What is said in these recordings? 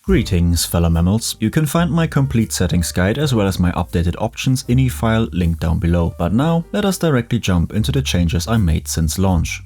Greetings fellow mammals, you can find my complete settings guide as well as my updated options ini file linked down below. But now let us directly jump into the changes I made since launch.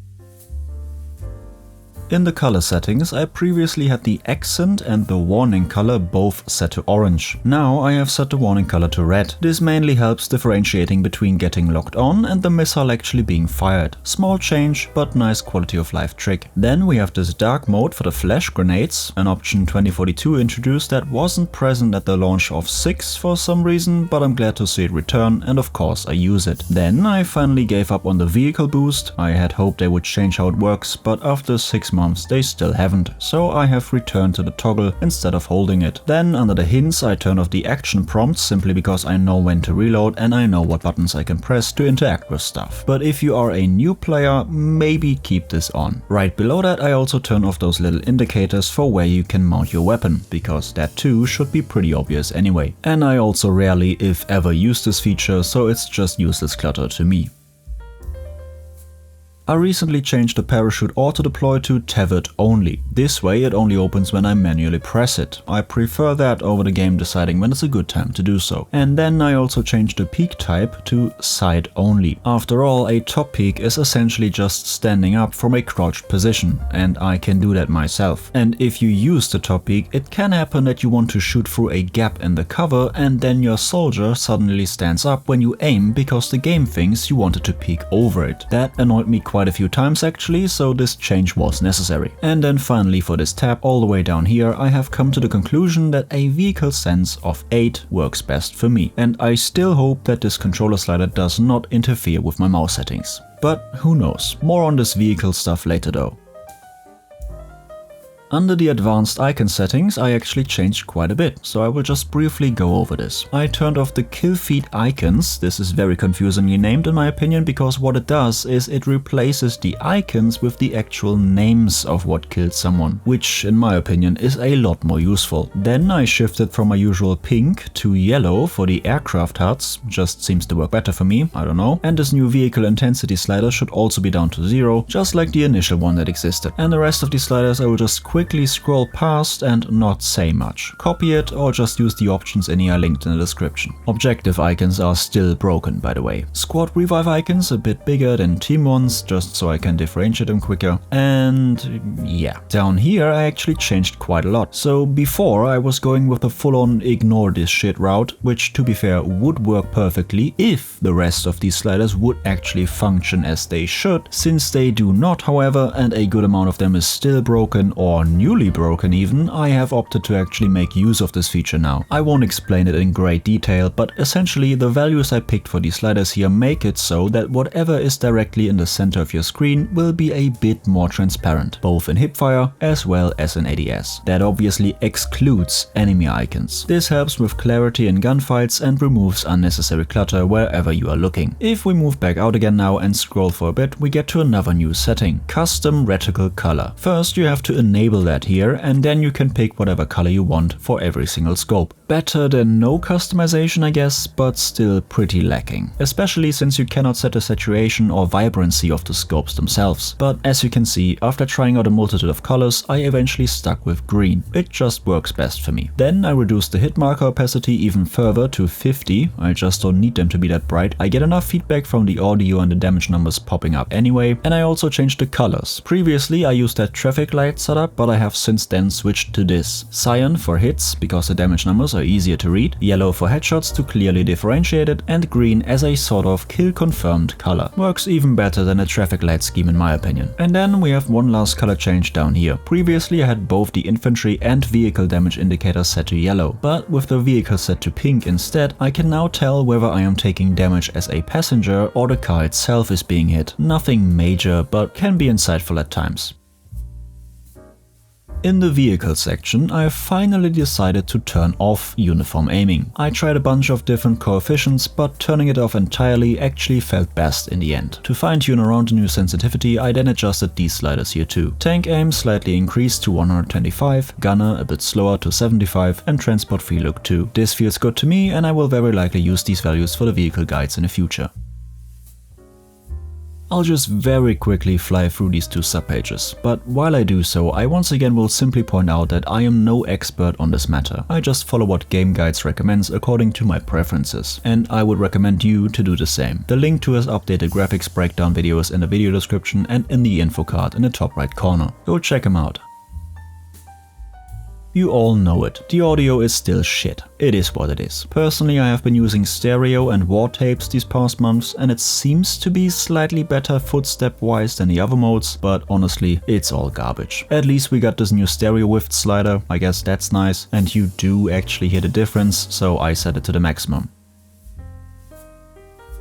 In the color settings, I previously had the accent and the warning color both set to orange. Now I have set the warning color to red. This mainly helps differentiating between getting locked on and the missile actually being fired. Small change, but nice quality of life trick. Then we have this dark mode for the flash grenades, an option 2042 introduced that wasn't present at the launch of 6 for some reason, but I'm glad to see it return and of course I use it. Then I finally gave up on the vehicle boost. I had hoped they would change how it works, but after 6 months they still haven't, so I have returned to the toggle instead of holding it. Then under the hints I turn off the action prompts simply because I know when to reload and I know what buttons I can press to interact with stuff. But if you are a new player, maybe keep this on. Right below that I also turn off those little indicators for where you can mount your weapon, because that too should be pretty obvious anyway. And I also rarely if ever use this feature, so it's just useless clutter to me. I recently changed the parachute auto-deploy to tethered only. This way it only opens when I manually press it. I prefer that over the game deciding when it's a good time to do so. And then I also changed the peek type to side only. After all, a top peek is essentially just standing up from a crouched position, and I can do that myself. And if you use the top peek, it can happen that you want to shoot through a gap in the cover and then your soldier suddenly stands up when you aim because the game thinks you wanted to peek over it. That annoyed me quite a few times actually, so this change was necessary. And then finally for this tab all the way down here, I have come to the conclusion that a vehicle sense of 8 works best for me. And I still hope that this controller slider does not interfere with my mouse settings. But who knows, more on this vehicle stuff later though. Under the advanced icon settings I actually changed quite a bit, so I will just briefly go over this. I turned off the kill feed icons. This is very confusingly named in my opinion, because what it does is it replaces the icons with the actual names of what killed someone, which in my opinion is a lot more useful. Then I shifted from my usual pink to yellow for the aircraft HUDs, just seems to work better for me, I don't know. And this new vehicle intensity slider should also be down to 0, just like the initial one that existed. And the rest of the sliders I will just quickly scroll past and not say much. Copy it or just use the options I linked in the description. Objective icons are still broken, by the way. Squad revive icons a bit bigger than team ones, just so I can differentiate them quicker. And yeah, down here I actually changed quite a lot. So before I was going with the full-on ignore this shit route, which to be fair would work perfectly if the rest of these sliders would actually function as they should. Since they do not, however, and a good amount of them is still broken or newly broken even, I have opted to actually make use of this feature now. I won't explain it in great detail, but essentially the values I picked for these sliders here make it so that whatever is directly in the center of your screen will be a bit more transparent, both in hipfire as well as in ADS. That obviously excludes enemy icons. This helps with clarity in gunfights and removes unnecessary clutter wherever you are looking. If we move back out again now and scroll for a bit, we get to another new setting, custom reticle color. First you have to enable that here, and then you can pick whatever color you want for every single scope. Better than no customization I guess, but still pretty lacking. Especially since you cannot set the saturation or vibrancy of the scopes themselves. But as you can see, after trying out a multitude of colors, I eventually stuck with green. It just works best for me. Then I reduced the hit marker opacity even further to 50. I just don't need them to be that bright. I get enough feedback from the audio and the damage numbers popping up anyway. And I also changed the colors. Previously I used that traffic light setup, but I have since then switched to this. Cyan for hits, because the damage numbers are easier to read, yellow for headshots to clearly differentiate it, and green as a sort of kill confirmed color. Works even better than a traffic light scheme in my opinion. And then we have one last color change down here. Previously I had both the infantry and vehicle damage indicators set to yellow, but with the vehicle set to pink instead, I can now tell whether I am taking damage as a passenger or the car itself is being hit. Nothing major, but can be insightful at times. In the vehicle section, I finally decided to turn off uniform aiming. I tried a bunch of different coefficients, but turning it off entirely actually felt best in the end. To fine-tune around the new sensitivity, I then adjusted these sliders here too. Tank aim slightly increased to 125, gunner a bit slower to 75, and transport free look 2. This feels good to me, and I will very likely use these values for the vehicle guides in the future. I'll just very quickly fly through these two subpages, but while I do so, I once again will simply point out that I am no expert on this matter. I just follow what Game Guides recommends according to my preferences, and I would recommend you to do the same. The link to his updated graphics breakdown video is in the video description and in the info card in the top right corner. Go check him out. You all know it, the audio is still shit. It is what it is. Personally, I have been using stereo and war tapes these past months, and it seems to be slightly better footstep-wise than the other modes, but honestly, it's all garbage. At least we got this new stereo width slider, I guess that's nice, and you do actually hear the difference, so I set it to the maximum.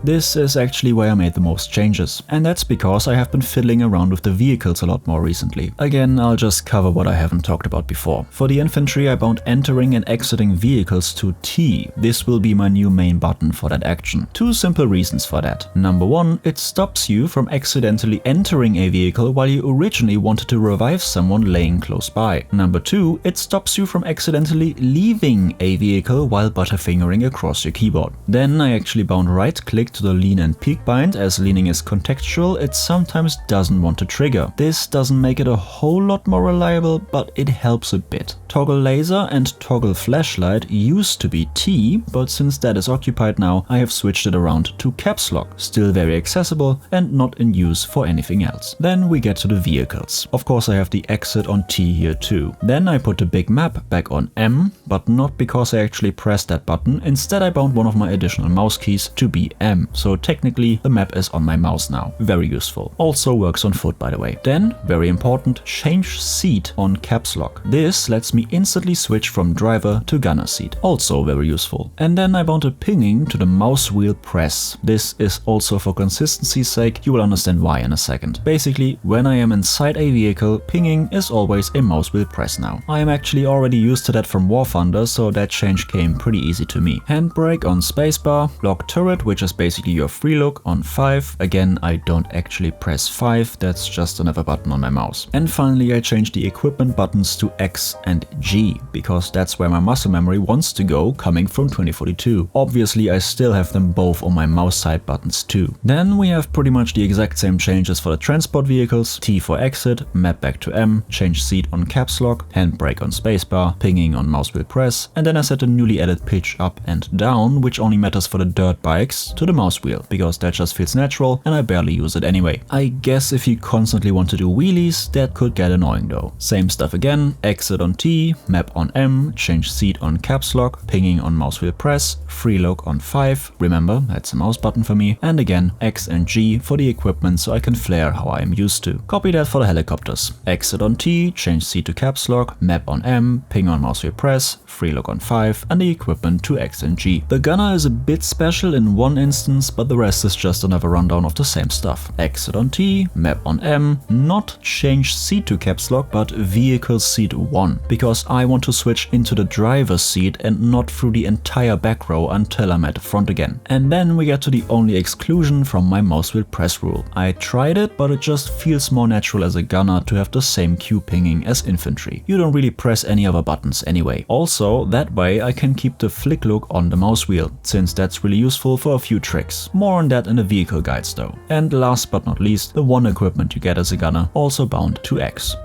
This is actually where I made the most changes, and that's because I have been fiddling around with the vehicles a lot more recently. Again, I'll just cover what I haven't talked about before. For the infantry, I bound entering and exiting vehicles to T. This will be my new main button for that action. Two simple reasons for that. Number one, it stops you from accidentally entering a vehicle while you originally wanted to revive someone laying close by. Number two, it stops you from accidentally leaving a vehicle while butterfingering across your keyboard. Then I actually bound right-click to the lean and peak bind. As leaning is contextual, it sometimes doesn't want to trigger. This doesn't make it a whole lot more reliable, but it helps a bit. Toggle laser and toggle flashlight used to be T, but since that is occupied now, I have switched it around to caps lock. Still very accessible and not in use for anything else. Then we get to the vehicles. Of course I have the exit on T here too. Then I put the big map back on M, but not because I actually pressed that button. Instead I bound one of my additional mouse keys to be M. So technically the map is on my mouse now. Very useful. Also works on foot, by the way. Then, very important, change seat on caps lock. This lets me instantly switch from driver to gunner seat. Also very useful. And then I bound a pinging to the mouse wheel press. This is also for consistency's sake. You will understand why in a second. Basically, when I am inside a vehicle, pinging is always a mouse wheel press now. I am actually already used to that from War Thunder, so that change came pretty easy to me. Handbrake on spacebar, lock turret, which is basically your free look on 5. Again, I don't actually press 5, that's just another button on my mouse. And finally I changed the equipment buttons to X and G, because that's where my muscle memory wants to go, coming from 2042. Obviously I still have them both on my mouse side buttons too. Then we have pretty much the exact same changes for the transport vehicles. T for exit, map back to M, change seat on caps lock, handbrake on spacebar, pinging on mouse wheel press, and then I set the newly added pitch up and down, which only matters for the dirt bikes, to the mouse wheel, because that just feels natural and I barely use it anyway. I guess if you constantly want to do wheelies, that could get annoying though. Same stuff again, exit on T, map on M, change seat on caps lock, pinging on mouse wheel press, free look on 5, remember that's a mouse button for me, and again X and G for the equipment so I can flare how I am used to. Copy that for the helicopters. Exit on T, change seat to caps lock, map on M, ping on mouse wheel press, free look on 5, and the equipment to X and G. The gunner is a bit special in one instance, but the rest is just another rundown of the same stuff. Exit on T, map on M, not change seat to caps lock, but vehicle seat 1, because I want to switch into the driver's seat and not through the entire back row until I'm at the front again. And then we get to the only exclusion from my mouse wheel press rule. I tried it, but it just feels more natural as a gunner to have the same cue pinging as infantry. You don't really press any other buttons anyway. Also, that way I can keep the flick look on the mouse wheel, since that's really useful for a few tricks. More on that in the vehicle guides though. And last but not least, the one equipment you get as a gunner, also bound to X.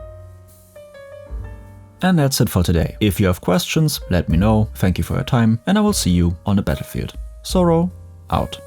And that's it for today. If you have questions, let me know. Thank you for your time, and I will see you on the battlefield. Zoro, out.